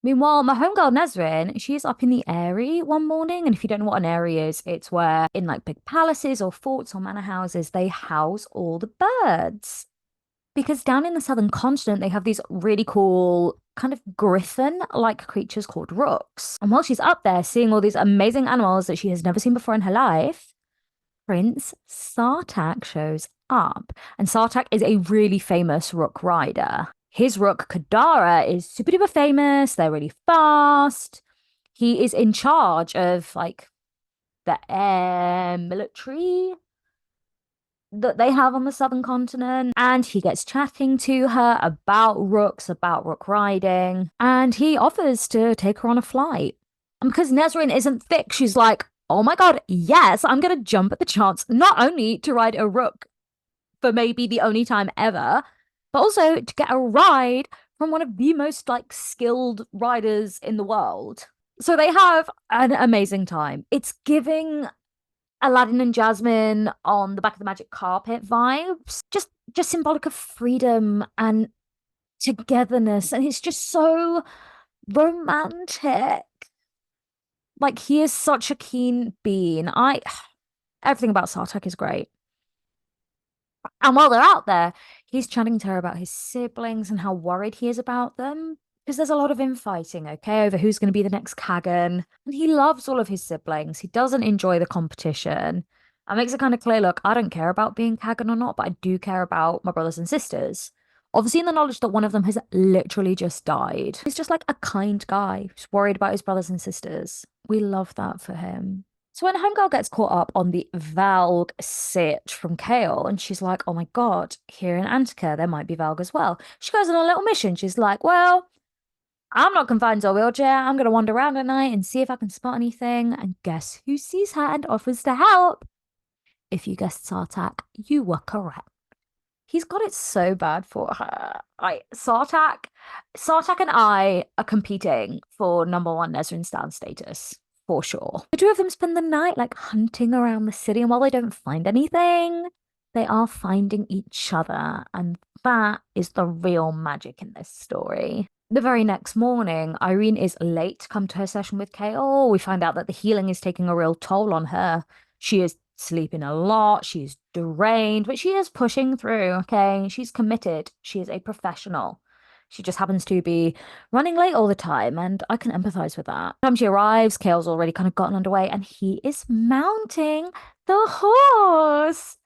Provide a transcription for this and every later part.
Meanwhile, my homegirl Nesrin, she's up in the Airy one morning. And if you don't know what an Airy is, it's where in like big palaces or forts or manor houses, they house all the birds. Because down in the southern continent, they have these really cool kind of griffin-like creatures called rooks. And while she's up there seeing all these amazing animals that she has never seen before in her life, Prince Sartak shows up. And Sartak is a really famous rook rider. His rook, Kadara, is super duper famous. They're really fast. He is in charge of like the air military that they have on the southern continent. And he gets chatting to her about rooks, about rook riding, and he offers to take her on a flight. And because Nesrin isn't thick, she's like, oh my God, yes, I'm going to jump at the chance not only to ride a rook for maybe the only time ever, but also to get a ride from one of the most like skilled riders in the world. So they have an amazing time. It's giving Aladdin and Jasmine on the back of the magic carpet vibes. Just symbolic of freedom and togetherness. And it's just so romantic. Like he is such a keen being. I Everything about Sartak is great. And while they're out there, he's chatting to her about his siblings and how worried he is about them. Because there's a lot of infighting, okay, over who's going to be the next Kagan. And he loves all of his siblings. He doesn't enjoy the competition. And makes it kind of clear, look, I don't care about being Kagan or not, but I do care about my brothers and sisters. Obviously, in the knowledge that one of them has literally just died. He's just like a kind guy who's worried about his brothers and sisters. We love that for him. So when Homegirl gets caught up on the Valg sit from Kale, and she's like, oh my God, here in Antica, there might be Valg as well. She goes on a little mission. She's like, well, I'm not confined to a wheelchair. I'm going to wander around at night and see if I can spot anything. And guess who sees her and offers to help? If you guessed Sartak, you were correct. He's got it so bad for her. Sartak and I are competing for number one Nesrin Stan status for sure. The two of them spend the night like hunting around the city, and while they don't find anything, they are finding each other, and that is the real magic in this story. The very next morning, Irene is late to come to her session with Kale. We find out that the healing is taking a real toll on her. She is sleeping a lot, she's drained, but she is pushing through, okay? She's committed. She is a professional. She just happens to be running late all the time, and I can empathize with that. By the time she arrives, Kale's already kind of gotten underway, and he is mounting the horse.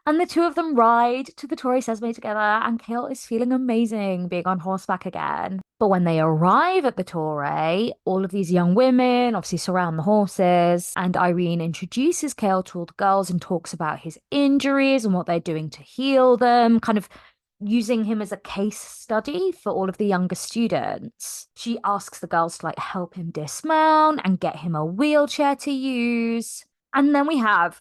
And the two of them ride to the Torre Sesame together, and Kale is feeling amazing being on horseback again. But when they arrive at the Torre, all of these young women obviously surround the horses, and Irene introduces Kale to all the girls and talks about his injuries and what they're doing to heal them, kind of using him as a case study for all of the younger students. She asks the girls to like help him dismount and get him a wheelchair to use. And then we have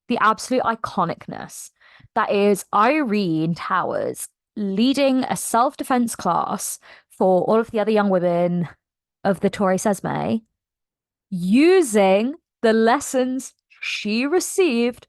the absolute iconicness that is Irene Towers leading a self-defense class for all of the other young women of the Torre Sesame, using the lessons she received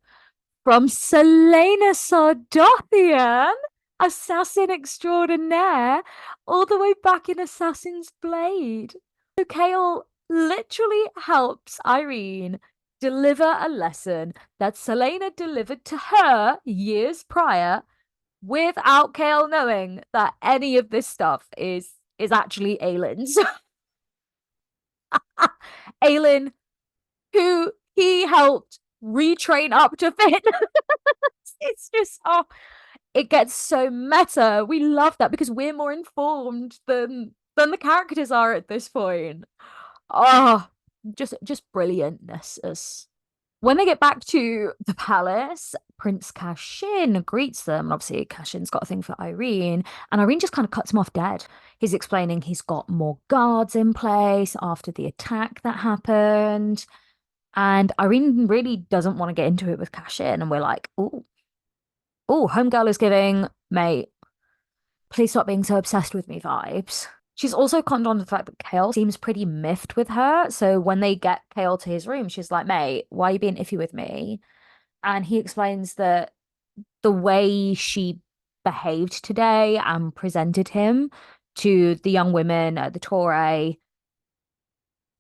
from Selena Sardothian, assassin extraordinaire, all the way back in Assassin's Blade. So Kale literally helps Irene deliver a lesson that Selena delivered to her years prior, without Kale knowing that any of this stuff is actually Aylin's. Aylin, who he helped retrain up to fit. It's just, oh, it gets so meta. We love that because we're more informed than the characters are at this point. Oh, just brilliantness. When they get back to the palace, Prince Cashin greets them. And obviously, Cashin's got a thing for Irene, and Irene just kind of cuts him off dead. He's explaining he's got more guards in place after the attack that happened. And Irene really doesn't want to get into it with Cashin. And we're like, homegirl is giving, mate, please stop being so obsessed with me vibes. She's also conned on to the fact that Kale seems pretty miffed with her. So when they get Kale to his room, she's like, mate, why are you being iffy with me? And he explains that the way she behaved today and presented him to the young women at the Torre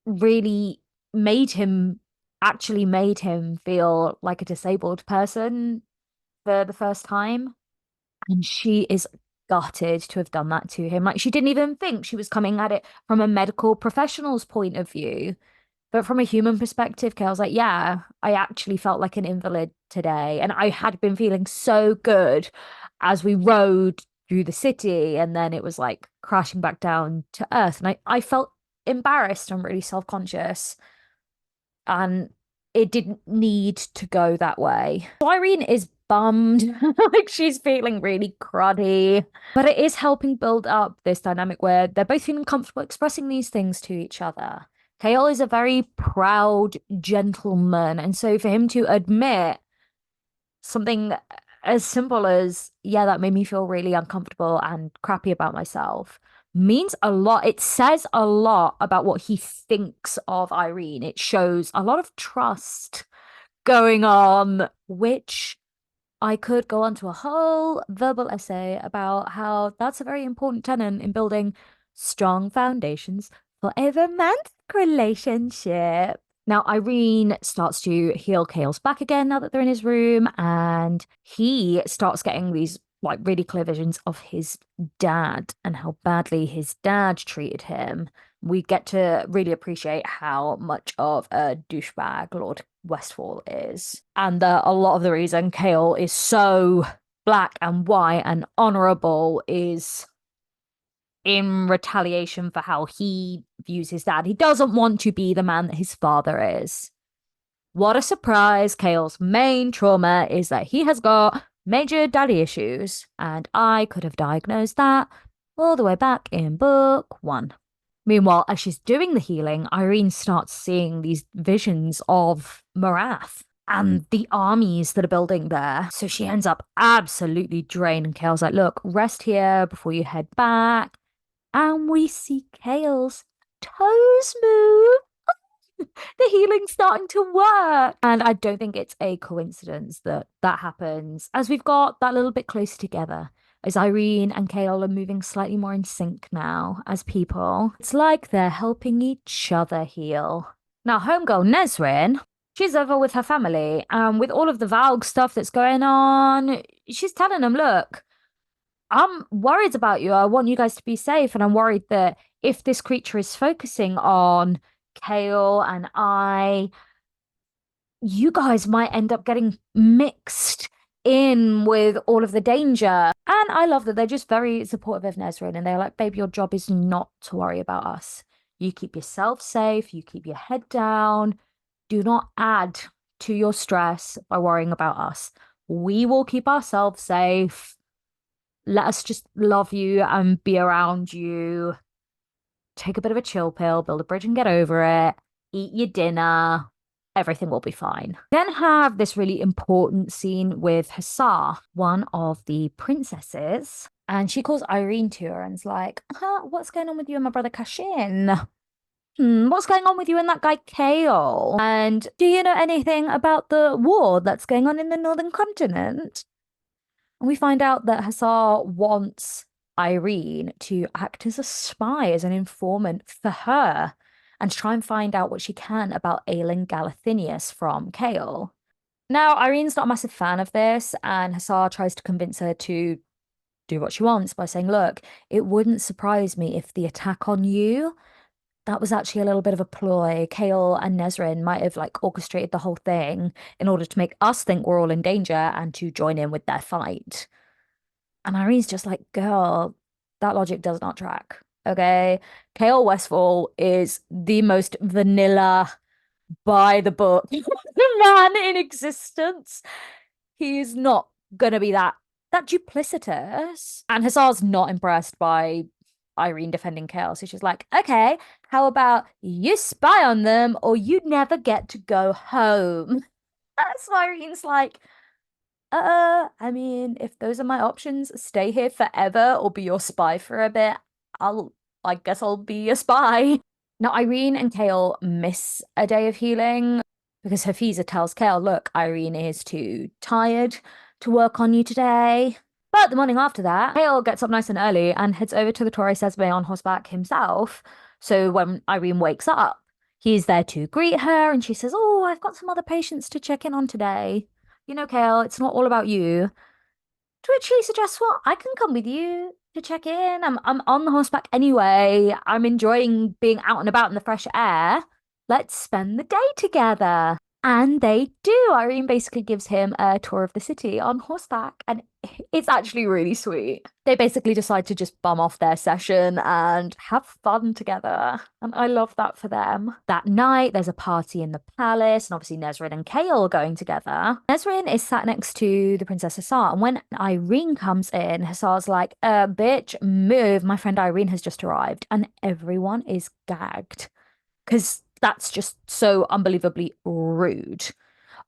really made him actually made him feel like a disabled person for the first time. And she is gutted to have done that to him. Like she didn't even think she was coming at it from a medical professional's point of view. But from a human perspective, Kale's like, yeah, I actually felt like an invalid today. And I had been feeling so good as we rode through the city. And then it was like crashing back down to earth. And I felt embarrassed and really self-conscious. And it didn't need to go that way. So Irene is bummed, like she's feeling really cruddy, but it is helping build up this dynamic where they're both feeling comfortable expressing these things to each other. Kale is a very proud gentleman, and so for him to admit something as simple as, yeah, that made me feel really uncomfortable and crappy about myself means a lot. It says a lot about what he thinks of Irene. It shows a lot of trust going on, which I could go on to a whole verbal essay about how that's a very important tenet in building strong foundations for a romantic relationship. Now, Irene starts to heal Kale's back again now that they're in his room, and he starts getting these like really clear visions of his dad and how badly his dad treated him. We get to really appreciate how much of a douchebag Lord Westfall is. And a lot of the reason Kale is so black and white and honorable is in retaliation for how he views his dad. He doesn't want to be the man that his father is. What a surprise. Kale's main trauma is that he has got major daddy issues, and I could have diagnosed that all the way back in book one. Meanwhile, as she's doing the healing, Irene starts seeing these visions of Morath and the armies that are building there. So she ends up absolutely drained. And Kale's like, look, rest here before you head back. And we see Kale's toes move. The healing's starting to work. And I don't think it's a coincidence that that happens as we've got that little bit closer together. As Irene and Kale are moving slightly more in sync now as people. It's like they're helping each other heal. Now, homegirl Nesrin, she's over with her family, and with all of the Valg stuff that's going on, she's telling them, look, I'm worried about you. I want you guys to be safe, and I'm worried that if this creature is focusing on Kale and you guys might end up getting mixed in with all of the danger. And I love that they're just very supportive of Nesrin, and they're like, babe, your job is not to worry about us. You keep yourself safe, you keep your head down. Do not add to your stress by worrying about us. We will keep ourselves safe. Let us just love you and be around you. Take a bit of a chill pill, build a bridge and get over it. Eat your dinner. Everything will be fine. Then have this really important scene with Hussar, one of the princesses. And she calls Irene to her and's like, what's going on with you and my brother Kashin? What's going on with you and that guy Kale? And do you know anything about the war that's going on in the Northern Continent? And we find out that Hussar wants Irene to act as a spy, as an informant for her, and try and find out what she can about Aelin Galathinius from Kale. Now, Irene's not a massive fan of this, and Hussar tries to convince her to do what she wants by saying, look, it wouldn't surprise me if the attack on you, that was actually a little bit of a ploy. Kale and Nesrin might have like orchestrated the whole thing in order to make us think we're all in danger and to join in with their fight. And Irene's just like, girl, that logic does not track. Okay. Kale Westfall is the most vanilla, by the book man in existence. He's not gonna be that duplicitous. And Hussar's not impressed by Irene defending Kale. So she's like, okay, how about you spy on them or you never get to go home? That's why Irene's like, I mean, if those are my options, stay here forever or be your spy for a bit, I guess I'll be a spy. Now, Irene and Kale miss a day of healing because Hafiza tells Kale, look, Irene is too tired to work on you today. But the morning after that, Hale gets up nice and early and heads over to the Torre Sesame on horseback himself. So when Irene wakes up, he's there to greet her and she says, "Oh, I've got some other patients to check in on today. You know, Kale, it's not all about you." To which he suggests, "Well, I can come with you to check in. I'm on the horseback anyway. I'm enjoying being out and about in the fresh air. Let's spend the day together." And they do. Irene basically gives him a tour of the city on horseback, and it's actually really sweet. They basically decide to just bum off their session and have fun together. And I love that for them. That night, there's a party in the palace, and obviously Nesrin and Kale are going together. Nesrin is sat next to the Princess Hussar, and when Irene comes in, Hussar's like, bitch, move. My friend Irene has just arrived. And everyone is gagged. Because that's just so unbelievably rude.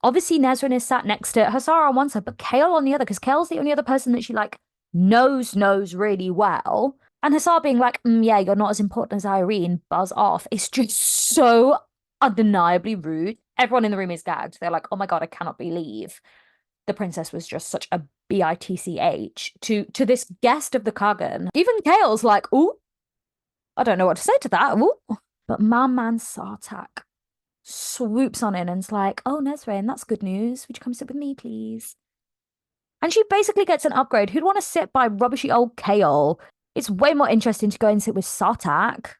Obviously, Nesrin is sat next to Hussar on one side, but Kale on the other, because Kale's the only other person that she like knows really well. And Hussar being like, yeah, you're not as important as Irene, buzz off. It's just so undeniably rude. Everyone in the room is gagged. They're like, oh my God, I cannot believe the princess was just such a bitch to this guest of the Kagan. Even Kale's like, ooh, I don't know what to say to that. Ooh. But my man Sartak swoops on in and's like, "Oh, Nesrin, that's good news. Would you come sit with me, please?" And she basically gets an upgrade. Who'd want to sit by rubbishy old Kale? It's way more interesting to go and sit with Sartak.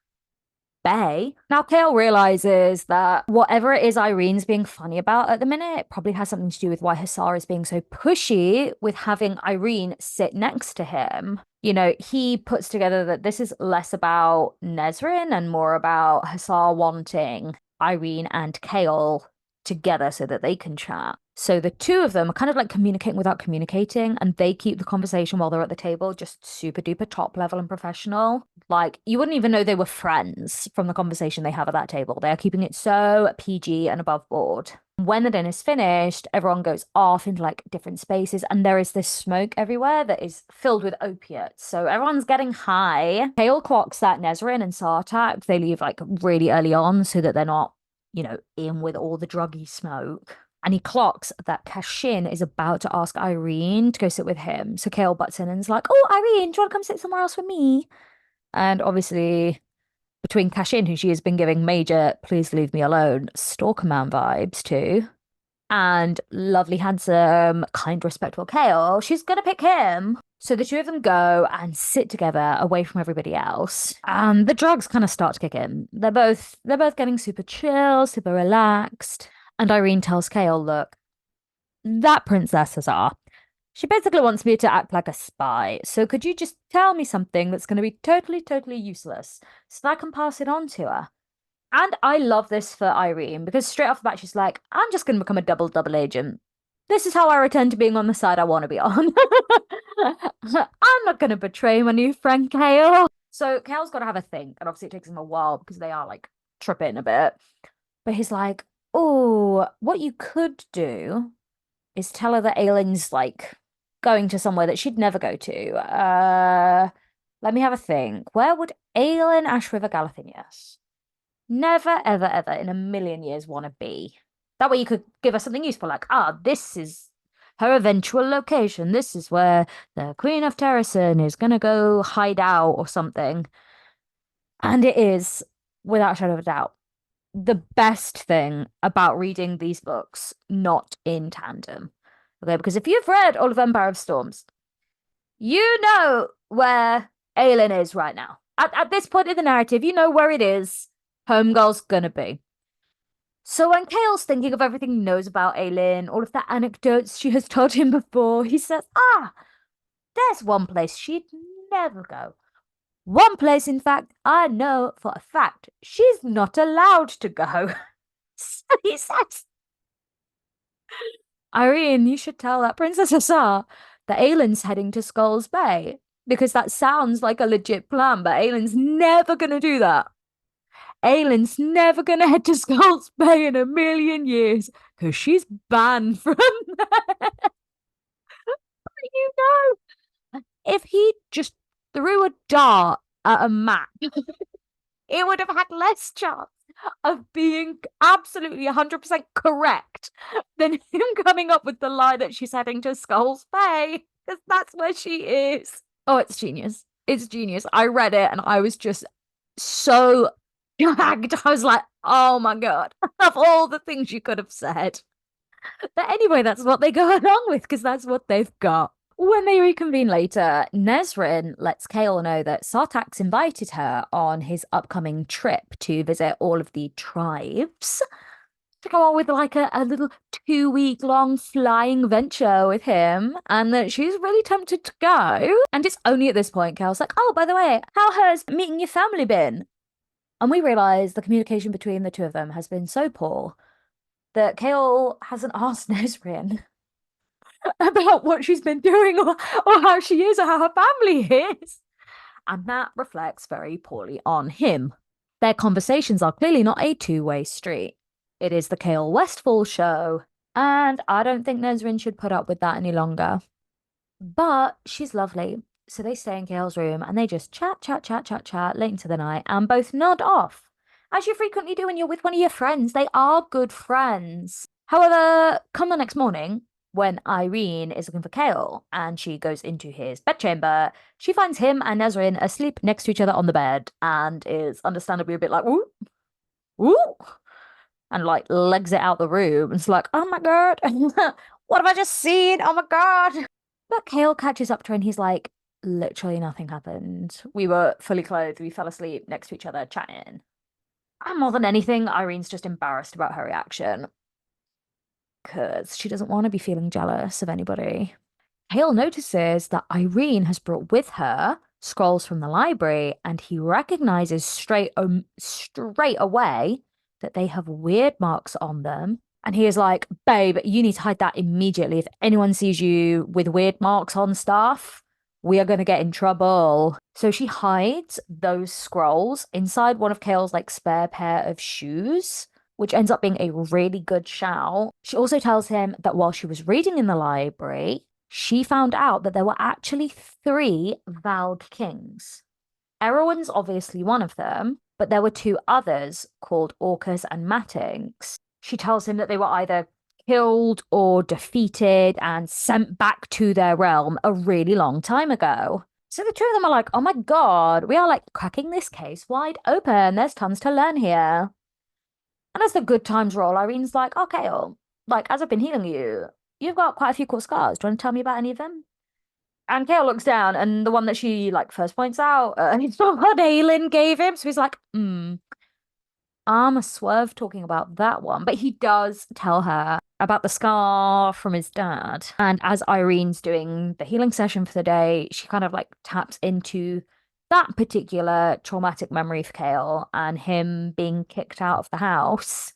Bay. Now, Kale realizes that whatever it is Irene's being funny about at the minute, it probably has something to do with why Hussar is being so pushy with having Irene sit next to him. You know, he puts together that this is less about Nesrin and more about Hussar wanting Irene and Kale together so that they can chat. So the two of them are kind of like communicating without communicating, and they keep the conversation while they're at the table just super duper top level and professional. Like, you wouldn't even know they were friends from the conversation they have at that table. They are keeping it so PG and above board. When the dinner's finished, everyone goes off into like different spaces, and there is this smoke everywhere that is filled with opiates. So everyone's getting high. Kale clocks that Nesrin and Sartak, they leave like really early on so that they're not, you know, in with all the druggy smoke. And he clocks that Kashin is about to ask Irene to go sit with him. So Kale butts in and is like, "Oh, Irene, do you want to come sit somewhere else with me?" And obviously, between Kashin, who she has been giving major "please leave me alone" stalker man vibes to, and lovely, handsome, kind, respectful Kale, she's gonna pick him. So the two of them go and sit together away from everybody else. And the drugs kind of start to kick in. They're both getting super chill, super relaxed. And Irene tells Kale, "Look, that Princess Hussar, she basically wants me to act like a spy. So could you just tell me something that's going to be totally useless so that I can pass it on to her?" And I love this for Irene because straight off the bat, she's like, "I'm just going to become a double agent. This is how I return to being on the side I want to be on. I'm not going to betray my new friend Kale." So Kale's got to have a think. And obviously it takes him a while because they are like tripping a bit. But he's like, "Oh, what you could do is tell her that Aylin's like going to somewhere that she'd never go to. Let me have a think. Where would Aylin Ash River Galathinius never, ever in a million years want to be?" That way you could give her something useful, like, this is her eventual location. This is where the Queen of Terrason is gonna go hide out or something. And it is, without a shadow of a doubt, the best thing about reading these books not in tandem. Okay, because if you've read all of Empire of Storms, you know where Aelin is right now. At this point in the narrative, you know where it is. Homegirl's gonna be. So when Kale's thinking of everything he knows about Aelin, all of the anecdotes she has told him before, he says, there's one place she'd never go. One place, in fact, I know for a fact she's not allowed to go. So he says, "Irene, you should tell that Princess Hussar that Aylin's heading to Skulls Bay, because that sounds like a legit plan, but Aylin's never going to do that. Aylin's never going to head to Skulls Bay in a million years, because she's banned from there." You know, if he just threw a dart at a map, it would have had less chance of being absolutely 100% correct than him coming up with the lie that she's heading to Skulls Bay. Because that's where she is. Oh, it's genius. It's genius. I read it and I was just so gagged. I was like, oh my God, of all the things you could have said. But anyway, that's what they go along with because that's what they've got. When they reconvene later, Nesrin lets Kale know that Sartak's invited her on his upcoming trip to visit all of the tribes to go on with like a little 2 week long flying venture with him, and that she's really tempted to go. And it's only at this point Kale's like, oh, by the way, how has meeting your family been? And we realize the communication between the two of them has been so poor that Kale hasn't asked Nesrin about what she's been doing or how she is or how her family is. And that reflects very poorly on him. Their conversations are clearly not a two-way street. It is the Kale Westfall show, and I don't think Nesrin should put up with that any longer. But she's lovely. So they stay in Kale's room and they just chat, chat, chat, chat, chat late into the night and both nod off. As you frequently do when you're with one of your friends, they are good friends. However, come the next morning, when Irene is looking for Kale and she goes into his bedchamber, she finds him and Nesrin asleep next to each other on the bed and is understandably a bit like, ooh, ooh, and like legs it out the room. It's like, oh my God, what have I just seen? Oh my God. But Kale catches up to her and he's like, literally nothing happened. We were fully clothed. We fell asleep next to each other chatting. And more than anything, Irene's just embarrassed about her reaction because she doesn't want to be feeling jealous of anybody. Hale notices that Irene has brought with her scrolls from the library, and he recognizes straight away that they have weird marks on them. And he is like, babe, you need to hide that immediately. If anyone sees you with weird marks on stuff, we are going to get in trouble. So she hides those scrolls inside one of Kale's like spare pair of shoes, which ends up being a really good shout. She also tells him that while she was reading in the library, she found out that there were actually three vowed kings. Erewhon's obviously one of them, but there were two others called Orcus and Matinx. She tells him that they were either killed or defeated and sent back to their realm a really long time ago. So the two of them are like, oh my God, we are like cracking this case wide open. There's tons to learn here. And as the good times roll, Irene's like, okay, like as I've been healing you, you've got quite a few cool scars. Do you want to tell me about any of them? And Kale looks down, and the one that she like first points out, it's from what Aelin gave him. So he's like, I'm a swerve talking about that one. But he does tell her about the scar from his dad. And as Irene's doing the healing session for the day, she kind of like taps into that particular traumatic memory for Kale and him being kicked out of the house.